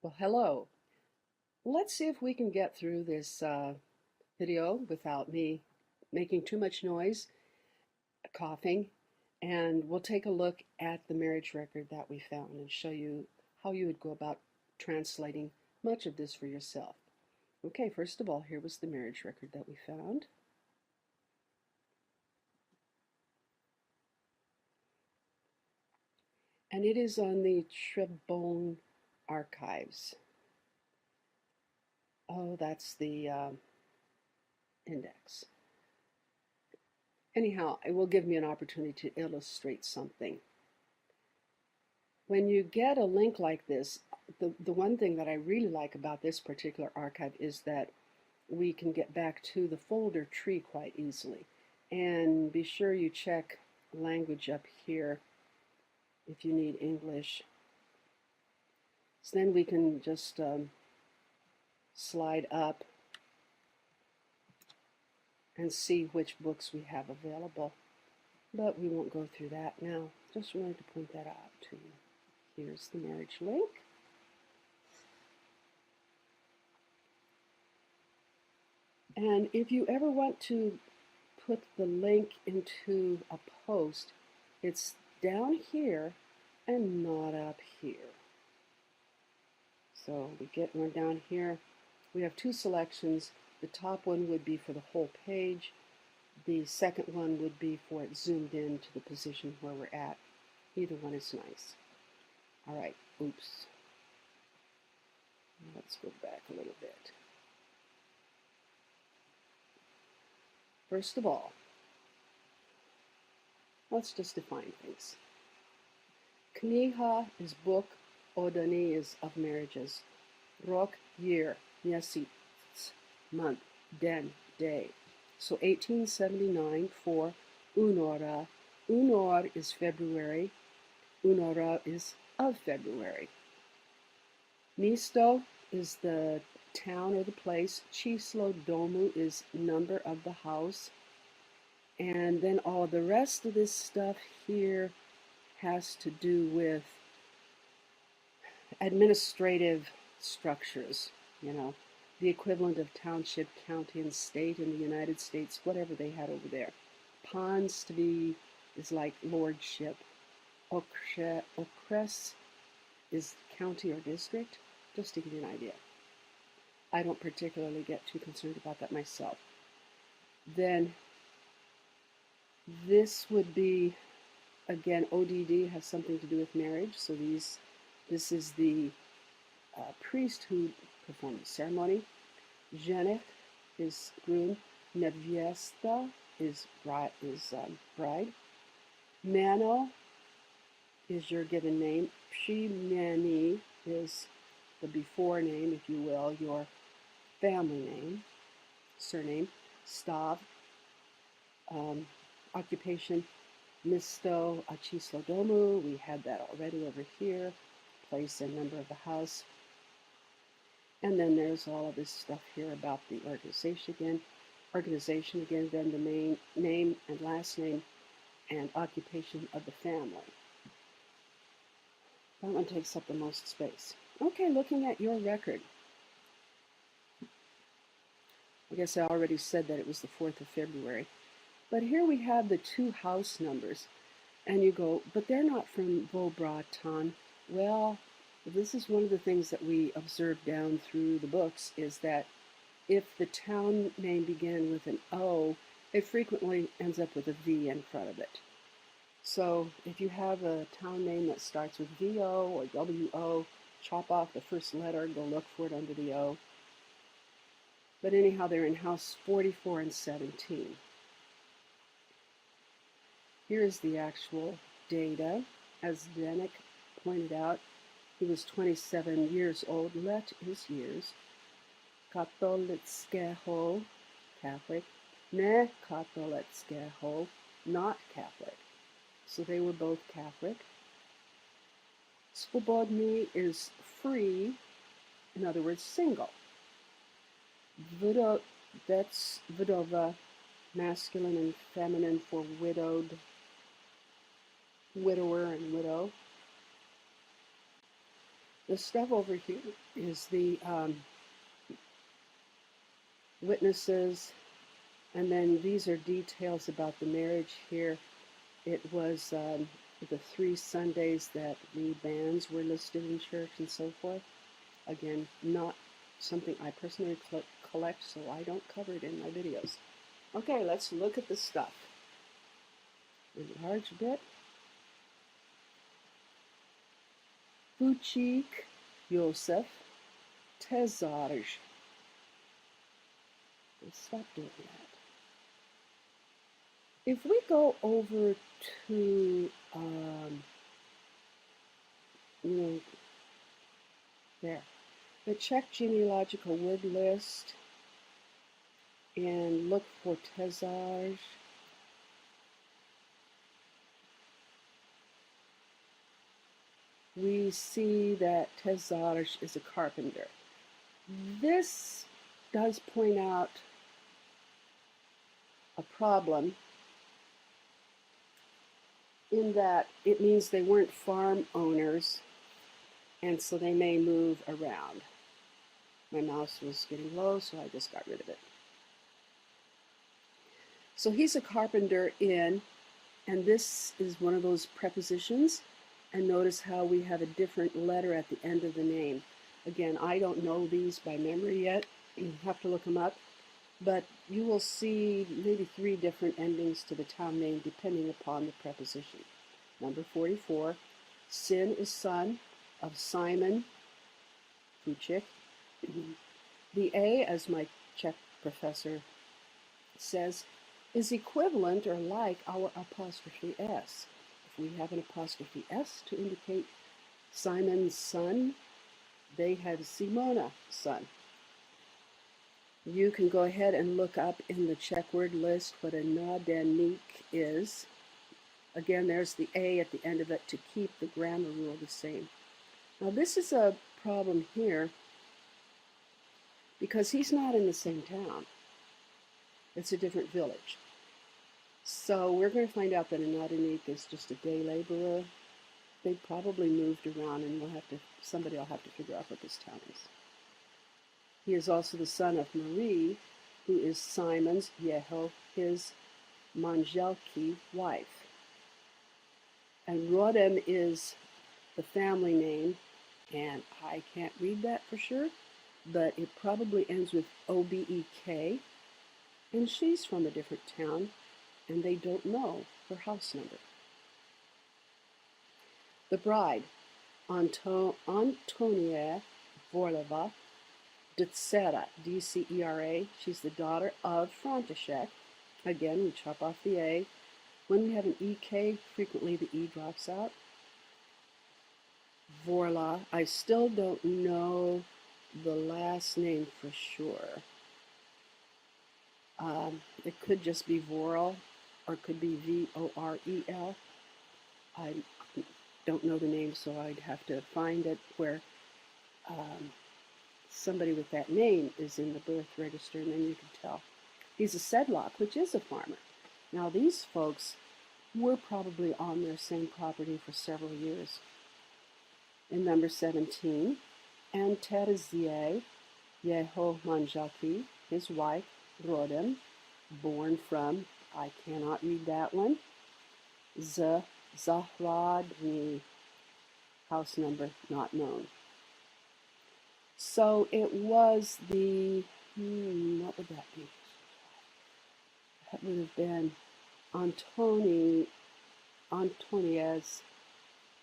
Well, hello. Let's see if we can get through this video without me making too much noise, coughing, and we'll take a look at the marriage record that we found and show you how you would go about translating much of this for yourself. Okay, first of all, here was the marriage record that we found. And it is on the Trebon archives. Oh, that's the index. Anyhow, it will give me an opportunity to illustrate something. When you get a link like this, the one thing that I really like about this particular archive is that we can get back to the folder tree quite easily. And be sure you check language up here if you need English. So then we can just slide up and see which books we have available. But we won't go through that now. Just wanted to point that out to you. Here's the marriage link. And if you ever want to put the link into a post, it's down here and not up here. So we get one down here. We have two selections. The top one would be for the whole page. The second one would be for it zoomed in to the position where we're at. Either one is nice. All right, oops. Let's go back a little bit. First of all, let's just define things. Kniha is book, Odani is of marriages. Rok, year, Měsíc, month, den, day. So 1879 for Února. Únor is February. Února is of February. Místo is the town or the place. Číslo domu is number of the house. And then all the rest of this stuff here has to do with administrative structures, the equivalent of township, county, and state in the United States, whatever they had over there. Pons is like lordship. Okres is county or district, just to give you an idea. I don't particularly get too concerned about that myself. Then this would be, again, ODD has something to do with marriage. So this is the priest who performed the ceremony. Ženich is groom. Nevěsta is bride. Mano is your given name. Příjmení is the before name, if you will, your family name, surname. Stav, occupation. Místo a číslo domu, we had that already over here. Place and number of the house. And then there's all of this stuff here about the organization again, then the main name and last name and occupation of the family. That one takes up the most space. Okay, looking at your record. I guess I already said that it was the 4th of February. But here we have the two house numbers. And you go, but they're not from Obratan. Well, this is one of the things that we observe down through the books, is that if the town name began with an O, it frequently ends up with a V in front of it. So if you have a town name that starts with VO or WO, chop off the first letter, go look for it under the O. But anyhow, they're in house 44 and 17. Here's the actual data. As Denik pointed out, he was 27 years old. Let his years. Katolického, Catholic. Ne katolického, not Catholic. So they were both Catholic. Svobodný is free, in other words, single. That's Vdova, masculine and feminine for widowed, widower and widow. The stuff over here is the witnesses, and then these are details about the marriage here. It was the 3 Sundays that the bands were listed in church and so forth. Again, not something I personally collect, so I don't cover it in my videos. Okay, let's look at the stuff. Enlarge a bit. Fucik, Josef, Tezarj. Let's stop doing that. If we go over to, there, the Czech genealogical word list and look for Tezarj, we see that Tezarj is a carpenter. This does point out a problem in that it means they weren't farm owners, and so they may move around. My mouse was getting low, so I just got rid of it. So he's a carpenter in, and this is one of those prepositions, and notice how we have a different letter at the end of the name. Again, I don't know these by memory yet. You have to look them up. But you will see maybe 3 different endings to the town name depending upon the preposition. Number 44, Sin is son of Simon, Fucik. The A, as my Czech professor says, is equivalent or like our apostrophe S. If we have an apostrophe S to indicate Simon's son, they had Simona, son. You can go ahead and look up in the Czech word list what a nádeník is. Again, there's the A at the end of it to keep the grammar rule the same. Now this is a problem here because he's not in the same town. It's a different village. So we're going to find out that a nádeník is just a day laborer. They probably moved around, and somebody will have to figure out what this town is. He is also the son of Marie, who is Simon's, his manželky, wife. And Rodem is the family name, and I can't read that for sure, but it probably ends with O-B-E-K, and she's from a different town, and they don't know her house number. The bride, Antonie Vorlova, Dcera, D-C-E-R-A. She's the daughter of František. Again, we chop off the A. When we have an E-K, frequently the E drops out. Vorla. I still don't know the last name for sure. It could just be Vorel, or it could be V-O-R-E-L. I don't know the name, so I'd have to find it where somebody with that name is in the birth register, and then you can tell. He's a sedlock, which is a farmer. Now these folks were probably on their same property for several years. In number 17, and Terezie, Jeho manželky, his wife, Rodem, born from, I cannot read that one, Zahradny, house number not known. So it was the, what would that be? That would have been Antonie's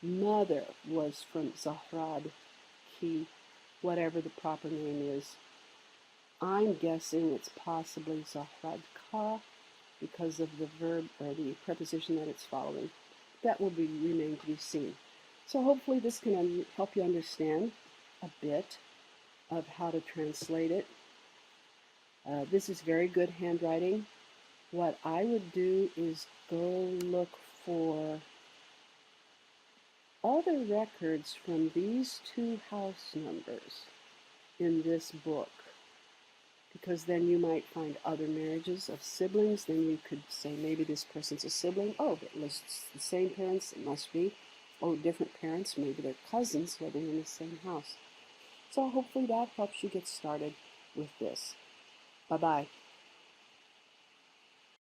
mother was from Zahradky, whatever the proper name is. I'm guessing it's possibly Zahradka because of the verb or the preposition that it's following. That will remain to be seen. So hopefully this can help you understand a bit of how to translate it. This is very good handwriting. What I would do is go look for other records from these 2 house numbers in this book, because then you might find other marriages of siblings. Then you could say maybe this person's a sibling. Oh, it lists the same parents, it must be. or different parents, maybe they're cousins living in the same house. So hopefully that helps you get started with this. Bye-bye.